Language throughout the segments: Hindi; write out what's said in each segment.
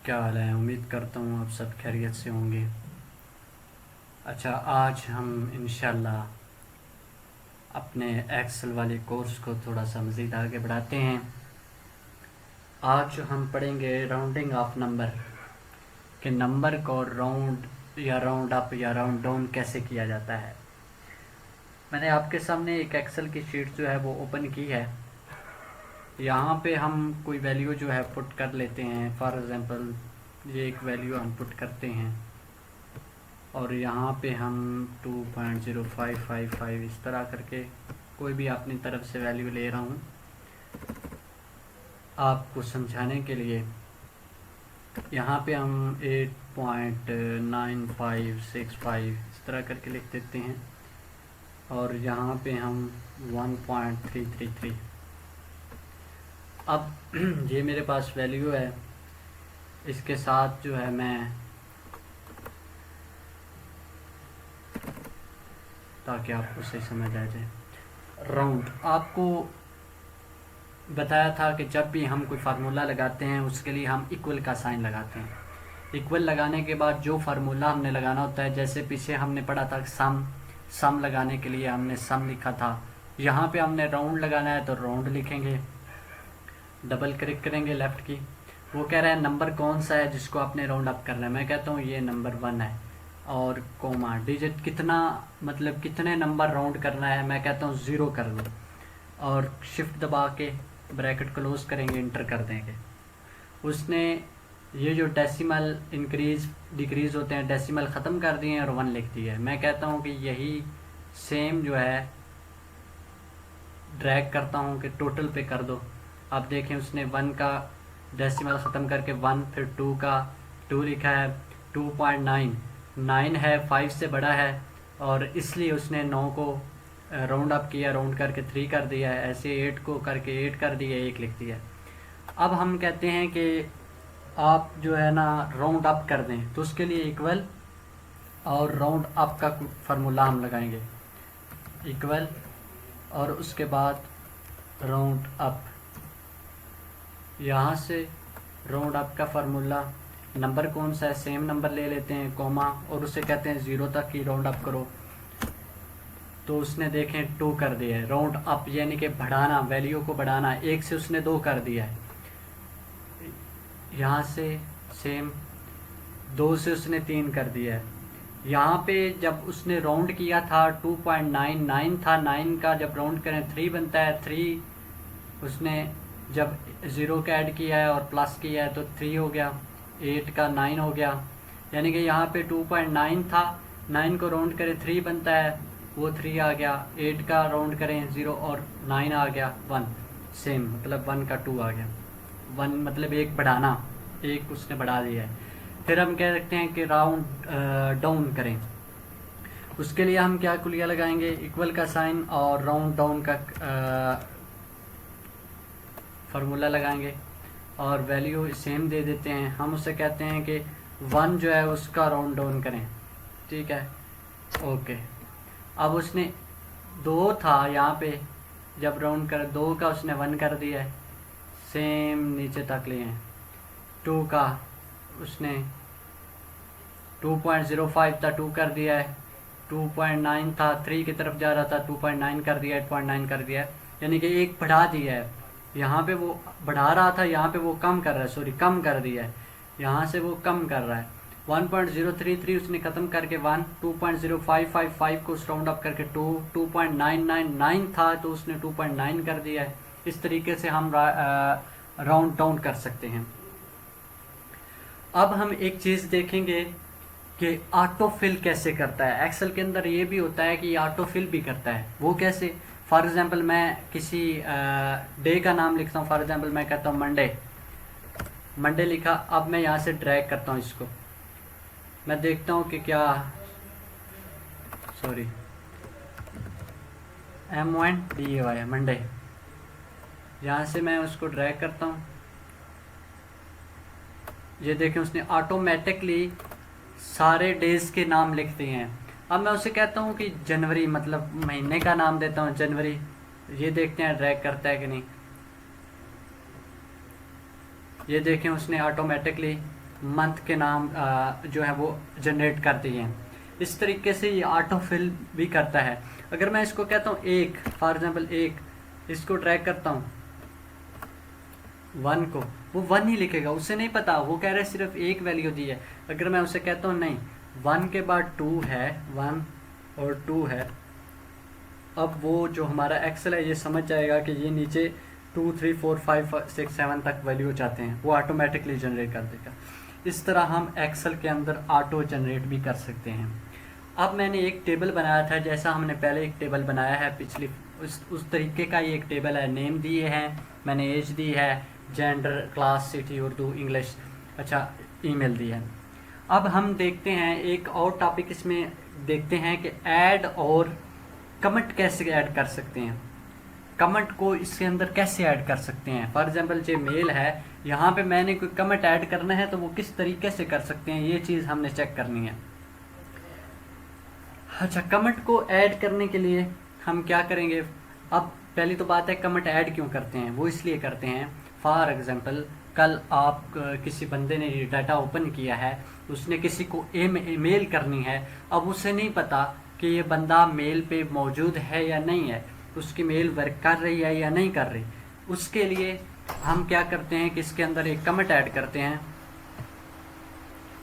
क्या हाल है। उम्मीद करता हूँ आप सब खैरियत से होंगे। अच्छा, आज हम इंशाल्लाह अपने एक्सेल वाले कोर्स को थोड़ा सा मज़ीद आगे बढ़ाते हैं। आज हम पढ़ेंगे राउंडिंग ऑफ नंबर कि नंबर को राउंड या राउंड अप या राउंड डाउन कैसे किया जाता है। मैंने आपके सामने एक एक्सेल की शीट जो है वो ओपन की है। यहाँ पे हम कोई वैल्यू जो है पुट कर लेते हैं। फॉर एग्ज़ाम्पल ये एक वैल्यू हम पुट करते हैं और यहाँ पे हम 2.0555 इस तरह करके कोई भी अपनी तरफ से वैल्यू ले रहा हूँ आपको समझाने के लिए। यहाँ पे हम 8.9565 इस तरह करके लिख देते हैं और यहाँ पे हम 1.333। अब ये मेरे पास वैल्यू है, इसके साथ जो है मैं, ताकि आपको सही समझ आ जाए, राउंड आपको बताया था कि जब भी हम कोई फार्मूला लगाते हैं उसके लिए हम इक्वल का साइन लगाते हैं। इक्वल लगाने के बाद जो फार्मूला हमने लगाना होता है, जैसे पीछे हमने पढ़ा था सम लगाने के लिए हमने सम लिखा था, यहाँ पे हमने राउंड लगाना है तो राउंड लिखेंगे। डबल क्लिक करेंगे लेफ़्ट की। वो कह रहा है नंबर कौन सा है जिसको आपने राउंड अप करना है। मैं कहता हूँ ये नंबर 1 है और कोमा डिजिट कितना, मतलब कितने नंबर राउंड करना है। मैं कहता हूँ 0 कर लो और शिफ्ट दबा के ब्रैकेट क्लोज करेंगे, इंटर कर देंगे। उसने ये जो डेसिमल इंक्रीज डिक्रीज होते हैं डेसिमल ख़त्म कर दिए हैं और 1 लिख दिया है। मैं कहता हूँ कि यही सेम जो है ड्रैग करता हूँ कि टोटल पे कर दो। आप देखें उसने 1 का डेसिमल ख़त्म करके 1, फिर 2 का 2 लिखा है। 2.9 है, 5 से बड़ा है और इसलिए उसने 9 को राउंड अप किया, राउंड करके 3 कर दिया है। ऐसे 8 को करके 8 कर दिया, 1 लिख दिया। अब हम कहते हैं कि आप जो है ना राउंड अप कर दें, तो उसके लिए इक्वल और राउंड अप का फार्मूला हम लगाएंगे। इक्वल और उसके बाद राउंड अप, यहाँ से राउंड अप का फार्मूला, नंबर कौन सा है सेम नंबर ले लेते हैं, कॉमा, और उसे कहते हैं 0 तक ही राउंड अप करो। तो उसने देखें 2 कर दिया है। राउंड अप यानी कि बढ़ाना, वैल्यू को बढ़ाना। 1 से उसने 2 कर दिया है। यहाँ से सेम 2 से उसने 3 कर दिया है। यहाँ पे जब उसने राउंड किया था 2.99 था, 9 का जब राउंड करें 3 बनता है। 3 उसने जब 0 का ऐड किया है और प्लस किया है तो 3 हो गया। 8 का 9 हो गया। यानी कि यहाँ पे 2.9 था, 9 को राउंड करें 3 बनता है, वो 3 आ गया। 8 का राउंड करें 0 और 9 आ गया 1। सेम मतलब 1 का 2 आ गया। 1 मतलब 1 बढ़ाना, 1 उसने बढ़ा दिया है। फिर हम कह सकते हैं कि राउंड डाउन करें। उसके लिए हम क्या कुलिया लगाएंगे, इक्वल का साइन और राउंड डाउन का फार्मूला लगाएंगे और वैल्यू सेम दे देते हैं। हम उसे कहते हैं कि 1 जो है उसका राउंड डाउन करें, ठीक है, ओके। अब उसने 2 था यहाँ पे, जब राउंड कर 2 का उसने 1 कर दिया है, सेम नीचे तक लिए हैं। 2 का उसने 2.05 था, 2 कर दिया है। 2.9 था, 3 की तरफ जा रहा था, 2.9 कर दिया, 8.9 कर दिया है। यानी कि 1 बढ़ा दिया है। यहाँ पे वो बढ़ा रहा था, यहाँ पे वो कम कर रहा है, सॉरी कम कर दिया है। यहाँ से वो कम कर रहा है। 1.033 उसने ख़त्म करके 1, 2.0555 को राउंड अप करके 2, 2.999 था तो उसने 2.9 कर दिया है। इस तरीके से हम राउंड डाउन कर सकते हैं। अब हम एक चीज़ देखेंगे कि ऑटो फिल कैसे करता है। एक्सेल के अंदर ये भी होता है कि ऑटो फिल भी करता है। वो कैसे, फॉर एग्जांपल मैं किसी डे का नाम लिखता हूँ। फॉर एग्जांपल मैं कहता हूँ मंडे लिखा। अब मैं यहाँ से ड्रैग करता हूँ इसको, मैं देखता हूँ कि क्या, सॉरी MONDAY मंडे, यहाँ से मैं उसको ड्रैग करता हूँ। ये देखें उसने ऑटोमेटिकली सारे डेज के नाम लिख दिए हैं। अब मैं उसे कहता हूँ कि जनवरी, मतलब महीने का नाम देता हूँ जनवरी। ये देखते हैं ड्रैग करता है कि नहीं। ये देखें उसने ऑटोमेटिकली मंथ के नाम जो है वो जनरेट कर दिए हैं। इस तरीके से ये ऑटो फिल भी करता है। अगर मैं इसको कहता हूँ एक, फॉर एग्जांपल एक, इसको ड्रैग करता हूँ 1 को, वो 1 ही लिखेगा, उसे नहीं पता, वो कह रहा है सिर्फ एक वैल्यू दी है। अगर मैं उसे कहता हूँ नहीं 1 के बाद 2 है, 1 और 2 है, अब वो जो हमारा एक्सेल है ये समझ जाएगा कि ये नीचे 2 3 4 5 6 7 तक वैल्यू चाहते हैं, वो ऑटोमेटिकली जनरेट कर देगा। इस तरह हम एक्सेल के अंदर ऑटो जनरेट भी कर सकते हैं। अब मैंने एक टेबल बनाया था, जैसा हमने पहले एक टेबल बनाया है पिछली, उस तरीके का ये एक टेबल है। नेम दिए हैं, मैंने एज दी है, gender, class, city, Urdu, English, अच्छा ईमेल दी है। अब हम देखते हैं एक और टॉपिक इसमें देखते हैं कि ऐड और कमेंट कैसे ऐड कर सकते हैं, कमेंट को इसके अंदर कैसे ऐड कर सकते हैं। फॉर एग्जांपल जो मेल है, यहाँ पे मैंने कोई कमेंट ऐड करना है तो वो किस तरीके से कर सकते हैं, ये चीज़ हमने चेक करनी है। अच्छा, कमेंट को ऐड करने के लिए हम क्या करेंगे। अब पहली तो बात है कमेंट ऐड क्यों करते हैं, वो इसलिए करते हैं, फॉर एग्जांपल कल आप किसी बंदे ने डाटा ओपन किया है, उसने किसी को ईमेल करनी है, अब उसे नहीं पता कि ये बंदा मेल पे मौजूद है या नहीं है, उसकी मेल वर्क कर रही है या नहीं कर रही। उसके लिए हम क्या करते हैं कि इसके अंदर एक कमेंट ऐड करते हैं।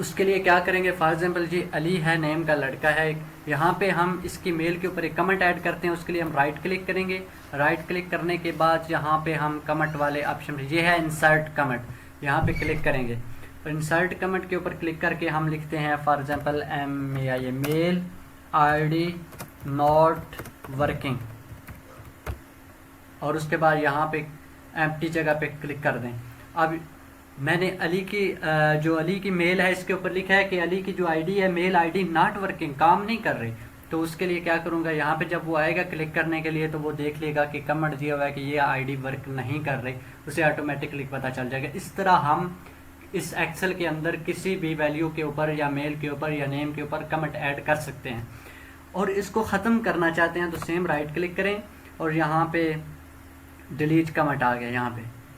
उसके लिए क्या करेंगे, फॉर एग्जांपल जी अली है, नेम का लड़का है, यहाँ पे हम इसकी मेल के ऊपर एक कमेंट ऐड करते हैं। उसके लिए हम राइट क्लिक करेंगे, राइट क्लिक करने के बाद यहाँ पे हम कमेंट वाले ऑप्शन, ये है इंसर्ट कमेंट, यहाँ पे क्लिक करेंगे। तो इंसर्ट कमेंट के ऊपर क्लिक करके हम लिखते हैं फॉर एग्जांपल ये मेल आईडी नॉट वर्किंग, और उसके बाद यहाँ पे एम्प्टी जगह पे क्लिक कर दें। अब मैंने अली की जो अली की मेल है इसके ऊपर लिखा है कि अली की जो आईडी है मेल आईडी नॉट वर्किंग, काम नहीं कर रही। तो उसके लिए क्या करूँगा, यहाँ पे जब वो आएगा क्लिक करने के लिए तो वो देख लेगा कि कमेंट दिया हुआ है कि ये आईडी वर्क नहीं कर रही, उसे ऑटोमेटिकली पता चल जाएगा। इस तरह हम इस एक्सेल के अंदर किसी भी वैल्यू के ऊपर या मेल के ऊपर या नेम के ऊपर कमेंट ऐड कर सकते हैं। और इसको ख़त्म करना चाहते हैं तो सेम राइट क्लिक करें और यहाँ पे डिलीट कमेंट आ गया,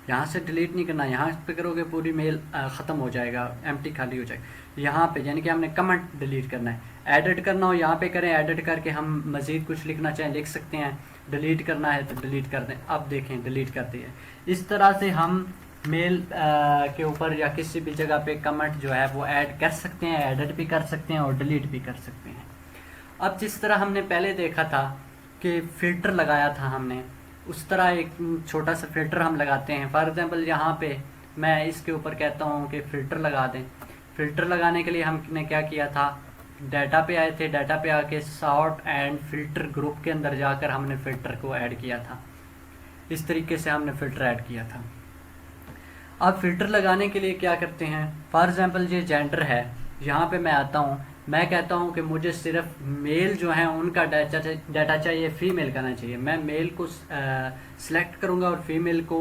यहाँ से डिलीट नहीं करना, यहाँ पे करोगे पूरी मेल ख़त्म हो जाएगा, एम्प्टी खाली हो जाएगा। यहाँ पे यानी कि हमने कमेंट डिलीट करना है, एडिट करना हो यहाँ पे करें, एडिट करके हम मज़ीद कुछ लिखना चाहें लिख सकते हैं, डिलीट करना है तो डिलीट कर दें। अब देखें डिलीट कर दिए। इस तरह से हम मेल के ऊपर या किसी भी जगह पे कमेंट जो है वो ऐड कर सकते हैं, एडिट भी कर सकते हैं और डिलीट भी कर सकते हैं। अब जिस तरह हमने पहले देखा था कि फ़िल्टर लगाया था हमने, उस तरह एक छोटा सा फ़िल्टर हम लगाते हैं। फॉर एग्जांपल यहाँ पे मैं इसके ऊपर कहता हूँ कि फ़िल्टर लगा दें। फ़िल्टर लगाने के लिए हमने क्या किया था, डाटा पे आए थे, डाटा पे आके सॉर्ट एंड फ़िल्टर ग्रुप के अंदर जाकर हमने फ़िल्टर को ऐड किया था। इस तरीके से हमने फ़िल्टर ऐड किया था। अब फ़िल्टर लगाने के लिए क्या करते हैं, फॉर एग्जांपल ये जेंडर है, यहाँ पे मैं आता हूँ, मैं कहता हूँ कि मुझे सिर्फ मेल जो है उनका डाटा चाहिए, फीमेल का नहीं चाहिए। मैं मेल को सिलेक्ट करूँगा और फीमेल को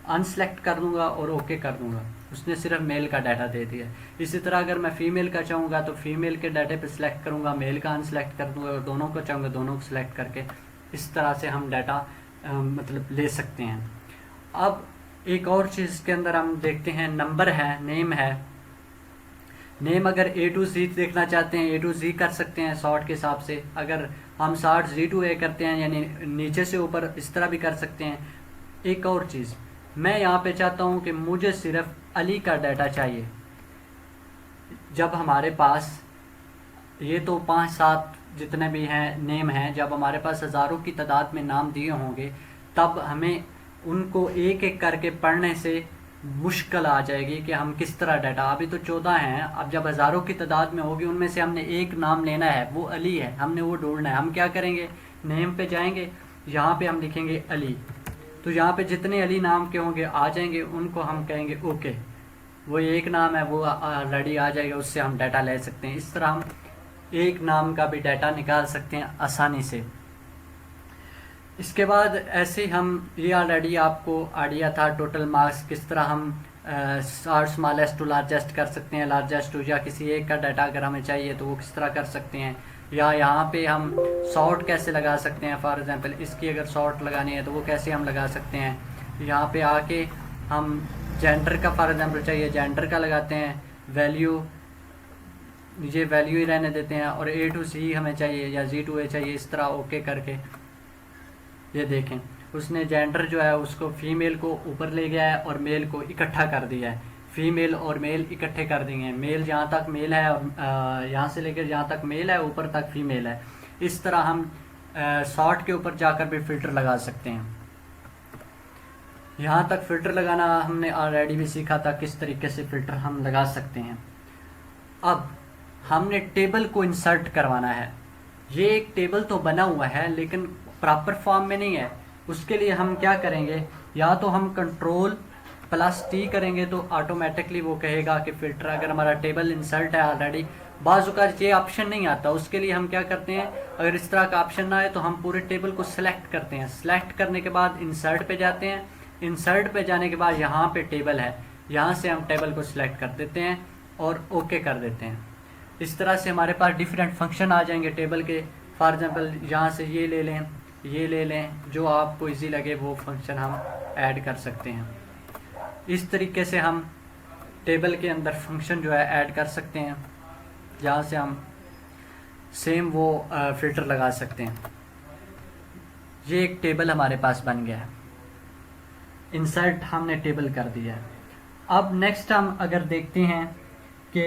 अनसेलेक्ट कर दूँगा और ओके कर दूँगा, उसने सिर्फ मेल का डाटा दे दिया। इसी तरह अगर मैं फ़ीमेल का चाहूँगा तो फीमेल के डाटे पे सिलेक्ट करूँगा, मेल का अनसेलेक्ट कर दूँगा, और दोनों को चाहूँगा दोनों को सिलेक्ट करके इस तरह से हम डाटा मतलब ले सकते हैं। अब एक और चीज़ के अंदर हम देखते हैं, नंबर है, नेम है। नेम अगर A to Z देखना चाहते हैं A to Z कर सकते हैं शॉर्ट के हिसाब से। अगर हम शॉर्ट Z to A करते हैं यानी नीचे से ऊपर इस तरह भी कर सकते हैं। एक और चीज़, मैं यहाँ पे चाहता हूँ कि मुझे सिर्फ अली का डाटा चाहिए। जब हमारे पास ये तो 5-7 जितने भी हैं नेम हैं, जब हमारे पास हज़ारों की तादाद में नाम दिए होंगे तब हमें उनको एक एक करके पढ़ने से मुश्किल आ जाएगी कि हम किस तरह डाटा, अभी तो 14 हैं, अब जब हज़ारों की तादाद में होगी उनमें से हमने एक नाम लेना है, वो अली है, हमने वो ढूंढना है। हम क्या करेंगे, नेम पे जाएंगे, यहाँ पे हम लिखेंगे अली, तो यहाँ पे जितने अली नाम के होंगे आ जाएंगे, उनको हम कहेंगे ओके, वो एक नाम है वो ऑलरेडी आ जाएगा, उससे हम डाटा ले सकते हैं। इस तरह हम एक नाम का भी डाटा निकाल सकते हैं आसानी से। इसके बाद ऐसे हम ये ऑलरेडी आपको आइडिया था टोटल मार्क्स किस तरह हम स्मॉलेस्ट टू लार्जेस्ट कर सकते हैं, लार्जेस्ट टू, या किसी एक का डाटा अगर हमें चाहिए तो वो किस तरह कर सकते हैं, या यहाँ पे हम सॉर्ट कैसे लगा सकते हैं। फॉर एग्जांपल इसकी अगर सॉर्ट लगानी है तो वो कैसे हम लगा सकते हैं। यहाँ पे आके हम जेंडर का फॉर एग्जांपल चाहिए, जेंडर का लगाते हैं, वैल्यू, ये वैल्यू ही रहने देते हैं, और A to C हमें चाहिए या Z to A चाहिए, इस तरह ओके करके। ये देखें उसने जेंडर जो है उसको फीमेल को ऊपर ले गया है और मेल को इकट्ठा कर दिया है, फीमेल और मेल इकट्ठे कर दिए हैं, मेल जहाँ तक मेल है और यहाँ से लेकर जहाँ तक मेल है ऊपर तक फीमेल है। इस तरह हम सॉर्ट के ऊपर जाकर भी फ़िल्टर लगा सकते हैं। यहाँ तक फ़िल्टर लगाना हमने ऑलरेडी भी सीखा था, किस तरीके से फ़िल्टर हम लगा सकते हैं। अब हमने टेबल को इंसर्ट करवाना है। ये एक टेबल तो बना हुआ है लेकिन प्रॉपर फॉर्म में नहीं है। उसके लिए हम क्या करेंगे, या तो हम Ctrl+T करेंगे तो ऑटोमेटिकली वो कहेगा कि फ़िल्टर, अगर हमारा टेबल इंसर्ट है ऑलरेडी। बाज़ औक़ात ये ऑप्शन नहीं आता, उसके लिए हम क्या करते हैं, अगर इस तरह का ऑप्शन ना आए तो हम पूरे टेबल को सिलेक्ट करते हैं। सिलेक्ट करने के बाद इंसर्ट पे जाते हैं, इंसर्ट पे जाने के बाद यहाँ पे टेबल है, यहाँ से हम टेबल को सिलेक्ट कर देते हैं और ओके कर देते हैं। इस तरह से हमारे पास डिफरेंट फंक्शन आ जाएंगे टेबल के। फॉर एग्जांपल यहाँ से ये ले लें, ये ले लें, जो आपको इजी लगे वो फंक्शन हम ऐड कर सकते हैं। इस तरीके से हम टेबल के अंदर फंक्शन जो है ऐड कर सकते हैं, जहाँ से हम सेम वो फ़िल्टर लगा सकते हैं। ये एक टेबल हमारे पास बन गया है, इंसर्ट हमने टेबल कर दिया है। अब नेक्स्ट हम अगर देखते हैं कि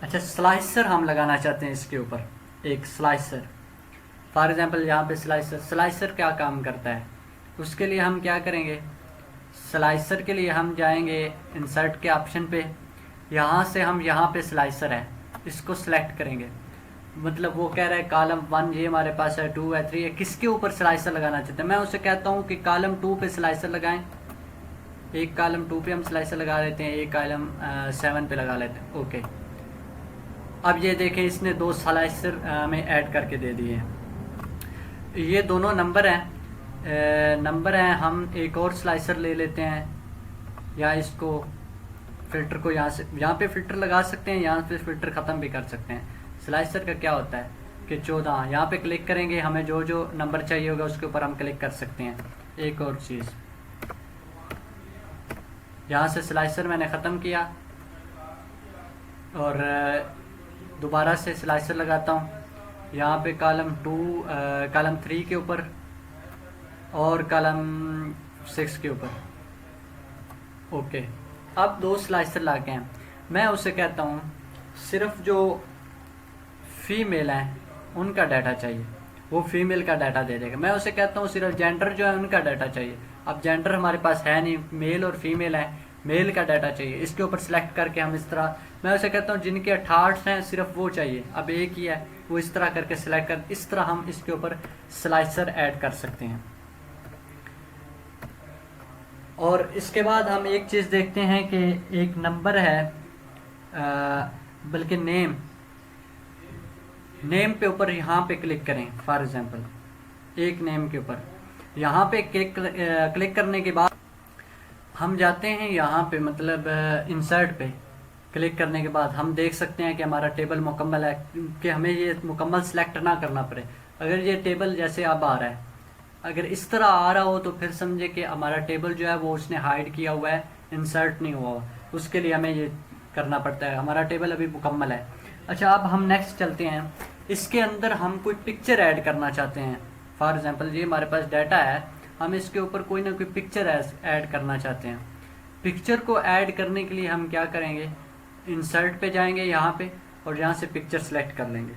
अच्छा स्लाइसर हम लगाना चाहते हैं इसके ऊपर, एक स्लाइसर। फॉर एग्जांपल यहाँ पे स्लाइसर क्या काम करता है, उसके लिए हम क्या करेंगे, स्लाइसर के लिए हम जाएंगे इंसर्ट के ऑप्शन पे, यहाँ से हम यहाँ पे स्लाइसर है इसको सिलेक्ट करेंगे। मतलब वो कह रहा है कॉलम 1 ये हमारे पास है, 2 है, 3 है, किसके ऊपर स्लाइसर लगाना चाहते हैं। मैं उसे कहता हूँ कि कॉलम 2 पे स्लाइसर लगाएं। एक कॉलम 2 पे हम स्लाइसर लगा लेते हैं, एक कॉलम 7 पे लगा लेते हैं। ओके, अब ये देखें इसने 2 स्लाइसर में ऐड करके दे दिए हैं। ये दोनों नंबर हैं, हम एक और स्लाइसर ले लेते हैं, या इसको फ़िल्टर को यहाँ पे फ़िल्टर लगा सकते हैं, यहाँ पे फ़िल्टर ख़त्म भी कर सकते हैं। स्लाइसर का क्या होता है कि 14 यहाँ पे क्लिक करेंगे, हमें जो जो नंबर चाहिए होगा उसके ऊपर हम क्लिक कर सकते हैं। एक और चीज़, यहाँ से स्लाइसर मैंने ख़त्म किया और दोबारा से स्लाइसर लगाता हूँ, यहाँ पे कॉलम 3 के ऊपर और कॉलम 6 के ऊपर। ओके, अब 2 स्लाइसर ला के हैं। मैं उसे कहता हूँ सिर्फ जो फीमेल हैं उनका डाटा चाहिए, वो फीमेल का डाटा दे देगा। मैं उसे कहता हूँ सिर्फ जेंडर जो है उनका डाटा चाहिए। अब जेंडर हमारे पास है नहीं, मेल और फीमेल है, मेल का डाटा चाहिए। इसके ऊपर सेलेक्ट करके हम इस तरह, मैं उसे कहता हूँ जिनके 68 हैं सिर्फ वो चाहिए, अब एक ही है, वो इस तरह करके सिलेक्ट कर, इस तरह हम इसके ऊपर स्लाइसर ऐड कर सकते हैं। और इसके बाद हम एक चीज़ देखते हैं कि एक नंबर है, बल्कि नेम पे ऊपर यहाँ पे क्लिक करें। फॉर एग्जांपल एक नेम के ऊपर यहाँ पे क्लिक करने के बाद हम जाते हैं यहाँ पे, मतलब इंसर्ट पे क्लिक करने के बाद हम देख सकते हैं कि हमारा टेबल मुकम्मल है, कि हमें ये मुकम्मल सेलेक्ट ना करना पड़े। अगर ये टेबल जैसे अब आ रहा है, अगर इस तरह आ रहा हो तो फिर समझे कि हमारा टेबल जो है वो उसने हाइड किया हुआ है, इंसर्ट नहीं हुआ। उसके लिए हमें ये करना पड़ता है, हमारा टेबल अभी मुकम्मल है। अच्छा, अब हम नेक्स्ट चलते हैं। इसके अंदर हम कोई पिक्चर ऐड करना चाहते हैं। फॉर एग्जांपल ये हमारे पास डाटा है, हम इसके ऊपर कोई ना कोई पिक्चर ऐड करना चाहते हैं। पिक्चर को ऐड करने के लिए हम क्या करेंगे, इंसर्ट पे जाएंगे यहाँ पे और यहाँ से पिक्चर सेलेक्ट कर लेंगे।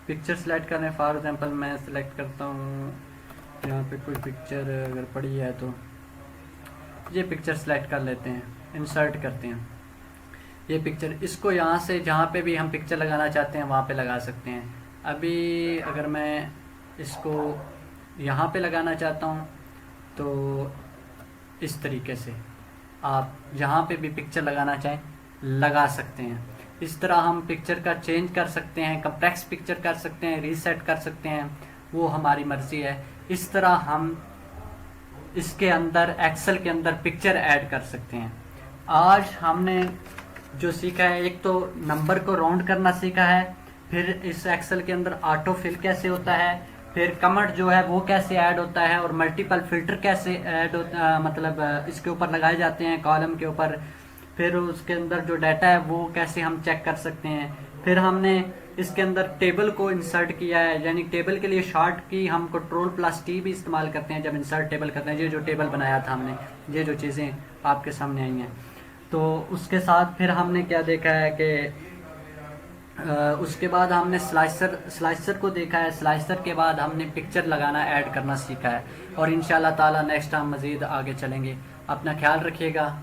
पिक्चर सेलेक्ट करने, फॉर एग्जांपल मैं सेलेक्ट करता हूँ यहाँ पे कोई पिक्चर अगर पड़ी है तो ये पिक्चर सेलेक्ट कर लेते हैं, इंसर्ट करते हैं ये पिक्चर। इसको यहाँ से जहाँ पे भी हम पिक्चर लगाना चाहते हैं वहाँ पे लगा सकते हैं। अभी अगर मैं इसको यहाँ पे लगाना चाहता हूँ तो इस तरीके से आप जहाँ पे भी पिक्चर लगाना चाहें लगा सकते हैं। इस तरह हम पिक्चर का चेंज कर सकते हैं, कंप्लेक्स पिक्चर कर सकते हैं, रीसेट कर सकते हैं, वो हमारी मर्ज़ी है। इस तरह हम इसके अंदर एक्सेल के अंदर पिक्चर ऐड कर सकते हैं। आज हमने जो सीखा है, एक तो नंबर को राउंड करना सीखा है, फिर इस एक्सेल के अंदर ऑटो फिल कैसे होता है, फिर कमेंट जो है वो कैसे ऐड होता है, और मल्टीपल फिल्टर कैसे ऐड होता मतलब इसके ऊपर लगाए जाते हैं कॉलम के ऊपर। फिर उसके अंदर जो डाटा है वो कैसे हम चेक कर सकते हैं। फिर हमने इसके अंदर टेबल को इंसर्ट किया है, यानी टेबल के लिए शॉर्ट की हम Ctrl+T भी इस्तेमाल करते हैं जब इंसर्ट टेबल करते हैं। ये जो टेबल बनाया था हमने, ये जो चीज़ें आपके सामने आई हैं। तो उसके साथ फिर हमने क्या देखा है कि उसके बाद हमने स्लाइसर को देखा है। स्लाइसर के बाद हमने पिक्चर लगाना ऐड करना सीखा है, और इंशाल्लाह ताला नेक्स्ट हम मज़ीद आगे चलेंगे। अपना ख्याल रखिएगा।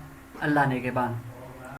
अल्लाह नेगेबान।